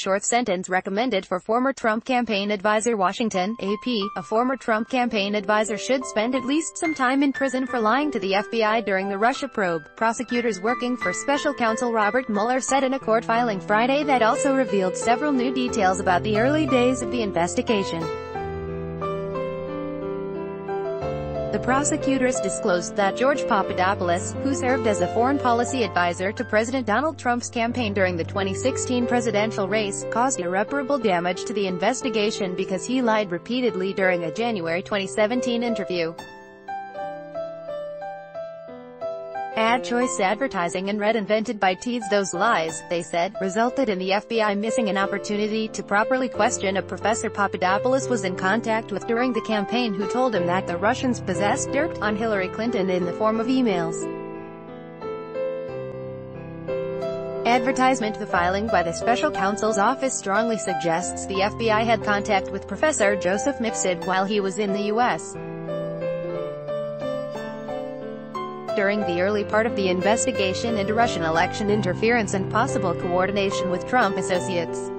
short sentence recommended for former Trump campaign advisor. Washington, AP. A former Trump campaign advisor should spend at least some time in prison for lying to the FBI during the Russia probe, prosecutors working for special counsel Robert Mueller said in a court filing Friday that also revealed several new details about the early days of the investigation. The prosecutors disclosed that George Papadopoulos, who served as a foreign policy advisor to President Donald Trump's campaign during the 2016 presidential race, caused irreparable damage to the investigation because he lied repeatedly during a January 2017 interview. Ad choice advertising and red invented by Teeds. Those lies, they said, resulted in the FBI missing an opportunity to properly question a professor Papadopoulos was in contact with during the campaign who told him that the Russians possessed dirt on Hillary Clinton in the form of emails. Advertisement. The filing by the special counsel's office strongly suggests the FBI had contact with Professor Joseph Mifsud while he was in the U.S. during the early part of the investigation into Russian election interference and possible coordination with Trump associates.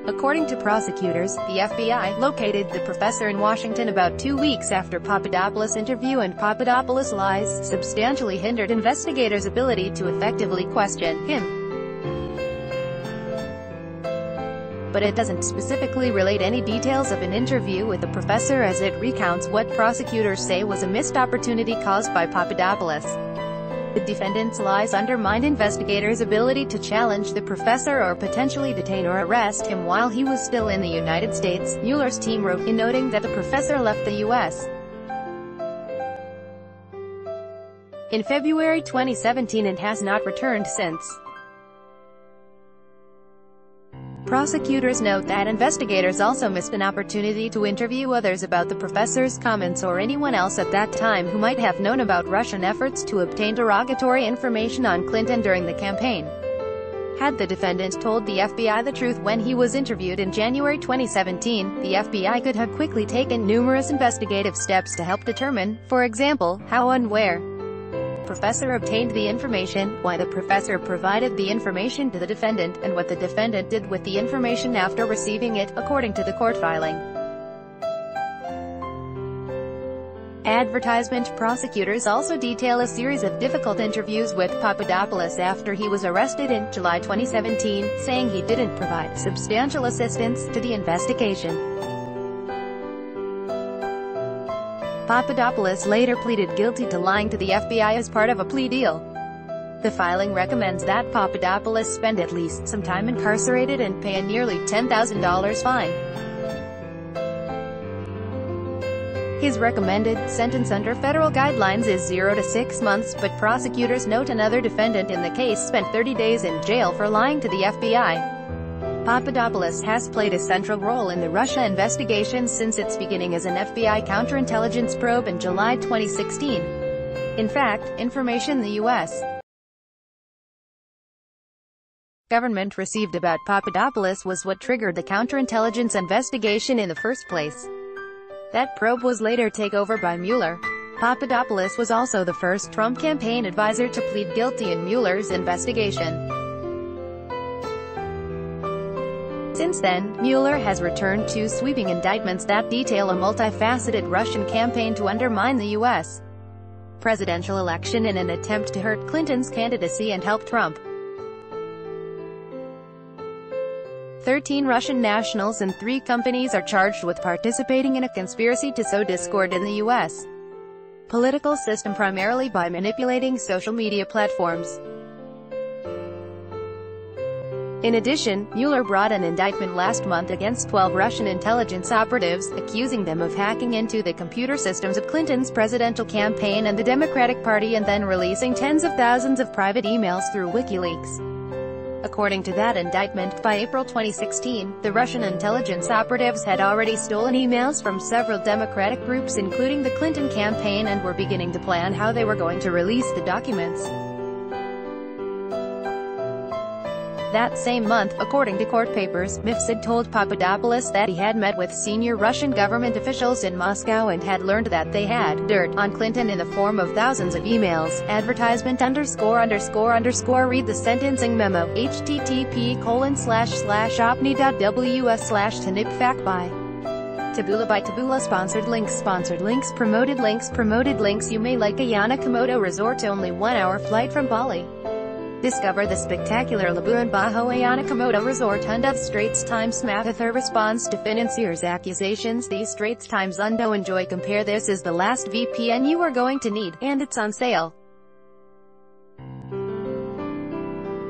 According to prosecutors, the FBI located the professor in Washington about 2 weeks after Papadopoulos' interview, and Papadopoulos' lies substantially hindered investigators' ability to effectively question him. But it doesn't specifically relate any details of an interview with the professor, as it recounts what prosecutors say was a missed opportunity caused by Papadopoulos. The defendant's lies undermined investigators' ability to challenge the professor or potentially detain or arrest him while he was still in the United States, Mueller's team wrote, in noting that the professor left the U.S. in February 2017 and has not returned since. Prosecutors note that investigators also missed an opportunity to interview others about the professor's comments or anyone else at that time who might have known about Russian efforts to obtain derogatory information on Clinton during the campaign. Had the defendant told the FBI the truth when he was interviewed in January 2017, the FBI could have quickly taken numerous investigative steps to help determine, for example, how and where the professor obtained the information, why the professor provided the information to the defendant, and what the defendant did with the information after receiving it, according to the court filing. Advertisement. Prosecutors also detail a series of difficult interviews with Papadopoulos after he was arrested in July 2017, saying he didn't provide substantial assistance to the investigation. Papadopoulos later pleaded guilty to lying to the FBI as part of a plea deal. The filing recommends that Papadopoulos spend at least some time incarcerated and pay a nearly $10,000 fine. His recommended sentence under federal guidelines is 0 to 6 months, but prosecutors note another defendant in the case spent 30 days in jail for lying to the FBI. Papadopoulos has played a central role in the Russia investigation since its beginning as an FBI counterintelligence probe in July 2016. In fact, information the U.S. government received about Papadopoulos was what triggered the counterintelligence investigation in the first place. That probe was later taken over by Mueller. Papadopoulos was also the first Trump campaign advisor to plead guilty in Mueller's investigation. Since then, Mueller has returned two sweeping indictments that detail a multifaceted Russian campaign to undermine the U.S. presidential election in an attempt to hurt Clinton's candidacy and help Trump. 13 Russian nationals and 3 companies are charged with participating in a conspiracy to sow discord in the U.S. political system, primarily by manipulating social media platforms. In addition, Mueller brought an indictment last month against 12 Russian intelligence operatives, accusing them of hacking into the computer systems of Clinton's presidential campaign and the Democratic Party and then releasing tens of thousands of private emails through WikiLeaks. According to that indictment, by April 2016, the Russian intelligence operatives had already stolen emails from several Democratic groups including the Clinton campaign and were beginning to plan how they were going to release the documents. That same month, according to court papers, Mifsud told Papadopoulos that he had met with senior Russian government officials in Moscow and had learned that they had dirt on Clinton in the form of thousands of emails. Advertisement ____. Read the sentencing memo. http://opni.ws/tanip by Taboola by Taboola. Sponsored links, promoted links. You may like Ayana Komodo Resort, only 1-hour flight from Bali. Discover the spectacular Labuan Bajo Ayana Komodo Resort. Under the Straits Times Mahathir responds to financiers' accusations. The Straits Times Undo enjoy compare. This is the last VPN you are going to need, and it's on sale.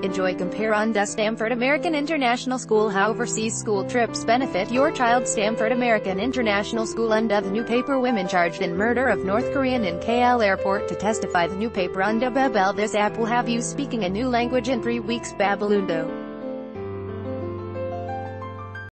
Enjoy compare Unda Stanford American International School. How overseas school trips benefit your child. Stanford American International School. Unda the new paper. Women charged in murder of North Korean in KL airport to testify. The new paper Unda Babel. This app will have you speaking a new language in 3 weeks. Babalundo.